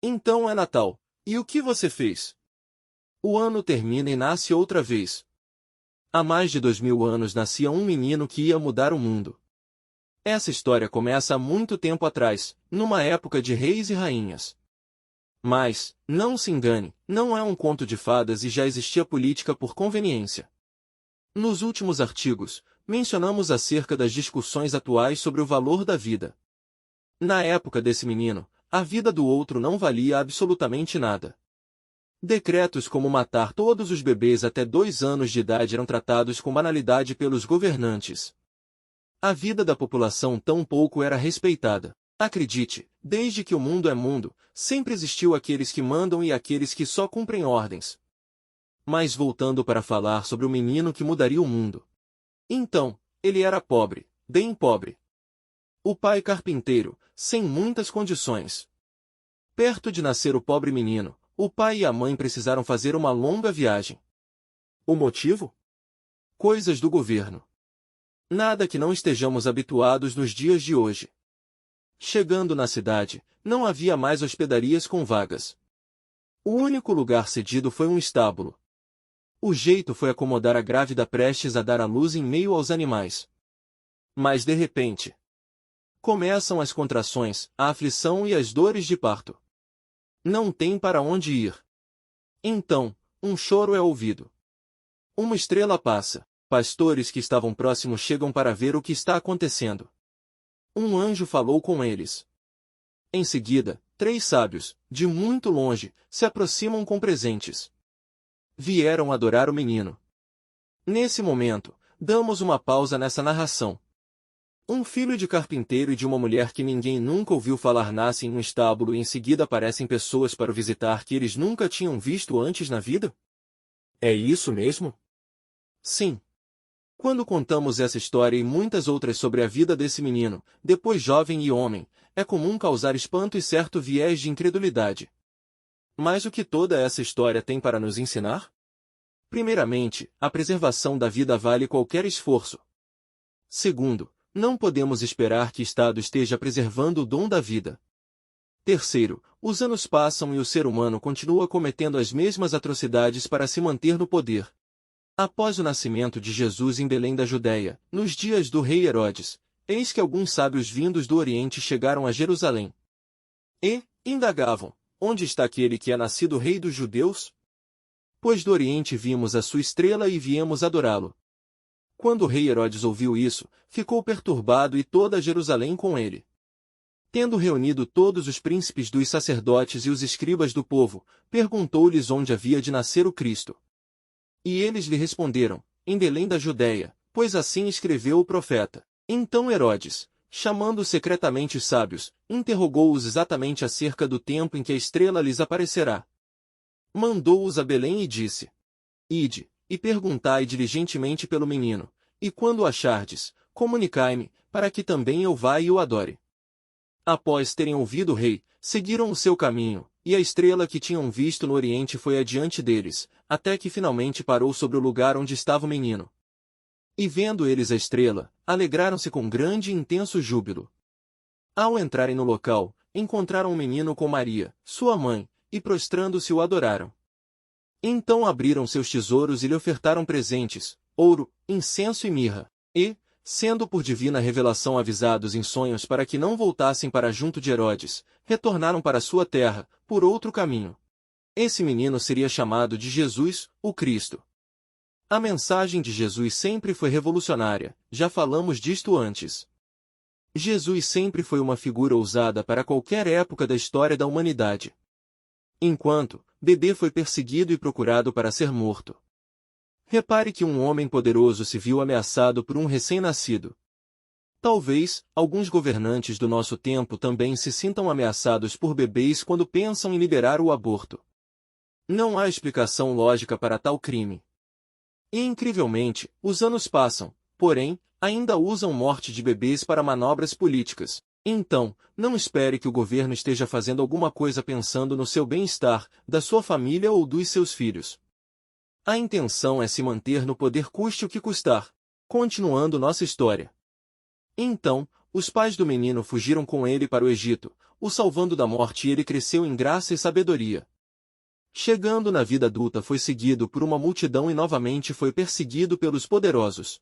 Então é Natal. E o que você fez? O ano termina e nasce outra vez. Há mais de 2000 anos nascia um menino que ia mudar o mundo. Essa história começa há muito tempo atrás, numa época de reis e rainhas. Mas, não se engane, não é um conto de fadas e já existia política por conveniência. Nos últimos artigos, mencionamos acerca das discussões atuais sobre o valor da vida. Na época desse menino, a vida do outro não valia absolutamente nada. Decretos como matar todos os bebês até 2 anos de idade eram tratados com banalidade pelos governantes. A vida da população tampouco era respeitada. Acredite, desde que o mundo é mundo, sempre existiu aqueles que mandam e aqueles que só cumprem ordens. Mas voltando para falar sobre o menino que mudaria o mundo. Então, ele era pobre, bem pobre. O pai carpinteiro, sem muitas condições. Perto de nascer o pobre menino, o pai e a mãe precisaram fazer uma longa viagem. O motivo? Coisas do governo. Nada que não estejamos habituados nos dias de hoje. Chegando na cidade, não havia mais hospedarias com vagas. O único lugar cedido foi um estábulo. O jeito foi acomodar a grávida prestes a dar à luz em meio aos animais. Mas de repente, começam as contrações, a aflição e as dores de parto. Não tem para onde ir. Então, um choro é ouvido. Uma estrela passa. Pastores que estavam próximos chegam para ver o que está acontecendo. Um anjo falou com eles. Em seguida, 3 sábios, de muito longe, se aproximam com presentes. Vieram adorar o menino. Nesse momento, damos uma pausa nessa narração. Um filho de carpinteiro e de uma mulher que ninguém nunca ouviu falar nasce em um estábulo e em seguida aparecem pessoas para o visitar que eles nunca tinham visto antes na vida? É isso mesmo? Sim. Quando contamos essa história e muitas outras sobre a vida desse menino, depois jovem e homem, é comum causar espanto e certo viés de incredulidade. Mas o que toda essa história tem para nos ensinar? Primeiramente, a preservação da vida vale qualquer esforço. Segundo, não podemos esperar que o Estado esteja preservando o dom da vida. Terceiro, os anos passam e o ser humano continua cometendo as mesmas atrocidades para se manter no poder. Após o nascimento de Jesus em Belém da Judéia, nos dias do rei Herodes, eis que alguns sábios vindos do Oriente chegaram a Jerusalém. E, indagavam, onde está aquele que é nascido rei dos judeus? Pois do Oriente vimos a sua estrela e viemos adorá-lo. Quando o rei Herodes ouviu isso, ficou perturbado e toda Jerusalém com ele. Tendo reunido todos os príncipes dos sacerdotes e os escribas do povo, perguntou-lhes onde havia de nascer o Cristo. E eles lhe responderam, em Belém da Judéia, pois assim escreveu o profeta. Então Herodes, chamando secretamente os sábios, interrogou-os exatamente acerca do tempo em que a estrela lhes aparecerá. Mandou-os a Belém e disse: Ide, e perguntai diligentemente pelo menino, e quando o achardes, comunicai-me, para que também eu vá e o adore. Após terem ouvido o rei, seguiram o seu caminho, e a estrela que tinham visto no Oriente foi adiante deles, até que finalmente parou sobre o lugar onde estava o menino. E vendo eles a estrela, alegraram-se com grande e intenso júbilo. Ao entrarem no local, encontraram o menino com Maria, sua mãe, e prostrando-se o adoraram. Então abriram seus tesouros e lhe ofertaram presentes, ouro, incenso e mirra, e, sendo por divina revelação avisados em sonhos para que não voltassem para junto de Herodes, retornaram para sua terra, por outro caminho. Esse menino seria chamado de Jesus, o Cristo. A mensagem de Jesus sempre foi revolucionária, já falamos disto antes. Jesus sempre foi uma figura ousada para qualquer época da história da humanidade. Enquanto, bebê foi perseguido e procurado para ser morto. Repare que um homem poderoso se viu ameaçado por um recém-nascido. Talvez, alguns governantes do nosso tempo também se sintam ameaçados por bebês quando pensam em liberar o aborto. Não há explicação lógica para tal crime. E incrivelmente, os anos passam, porém, ainda usam morte de bebês para manobras políticas. Então, não espere que o governo esteja fazendo alguma coisa pensando no seu bem-estar, da sua família ou dos seus filhos. A intenção é se manter no poder custe o que custar. Continuando nossa história. Então, os pais do menino fugiram com ele para o Egito, o salvando da morte, e ele cresceu em graça e sabedoria. Chegando na vida adulta, foi seguido por uma multidão e novamente foi perseguido pelos poderosos.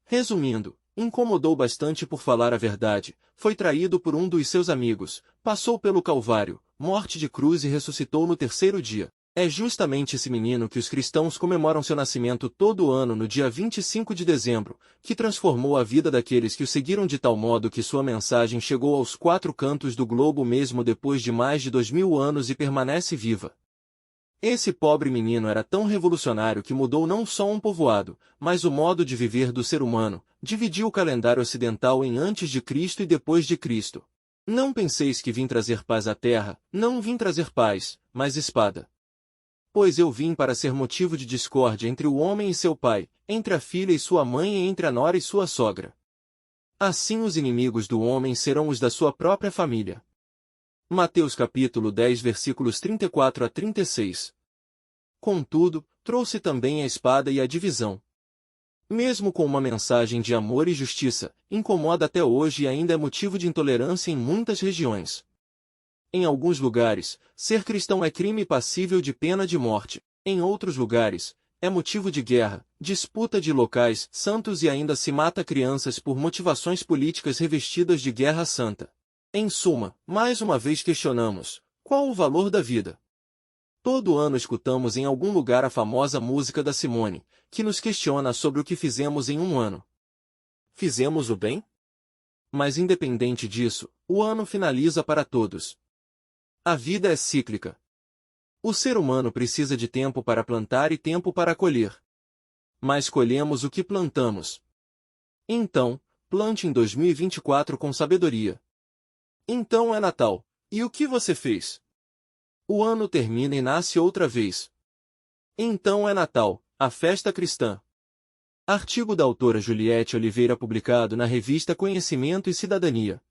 Resumindo, incomodou bastante por falar a verdade, foi traído por um dos seus amigos, passou pelo Calvário, morte de cruz e ressuscitou no terceiro dia. É justamente esse menino que os cristãos comemoram seu nascimento todo ano no dia 25 de dezembro, que transformou a vida daqueles que o seguiram de tal modo que sua mensagem chegou aos quatro cantos do globo mesmo depois de mais de 2000 anos e permanece viva. Esse pobre menino era tão revolucionário que mudou não só um povoado, mas o modo de viver do ser humano, dividiu o calendário ocidental em antes de Cristo e depois de Cristo. Não penseis que vim trazer paz à terra, não vim trazer paz, mas espada. Pois eu vim para ser motivo de discórdia entre o homem e seu pai, entre a filha e sua mãe e entre a nora e sua sogra. Assim os inimigos do homem serão os da sua própria família. Mateus capítulo 10 versículos 34 a 36. Contudo, trouxe também a espada e a divisão. Mesmo com uma mensagem de amor e justiça, incomoda até hoje e ainda é motivo de intolerância em muitas regiões. Em alguns lugares, ser cristão é crime passível de pena de morte. Em outros lugares, é motivo de guerra, disputa de locais santos e ainda se mata crianças por motivações políticas revestidas de guerra santa. Em suma, mais uma vez questionamos: qual o valor da vida? Todo ano escutamos em algum lugar a famosa música da Simone, que nos questiona sobre o que fizemos em um ano. Fizemos o bem? Mas independente disso, o ano finaliza para todos. A vida é cíclica. O ser humano precisa de tempo para plantar e tempo para colher. Mas colhemos o que plantamos. Então, plante em 2024 com sabedoria. Então é Natal. E o que você fez? O ano termina e nasce outra vez. Então é Natal, a festa cristã. Artigo da autora Juliette Oliveira publicado na revista Conhecimento e Cidadania.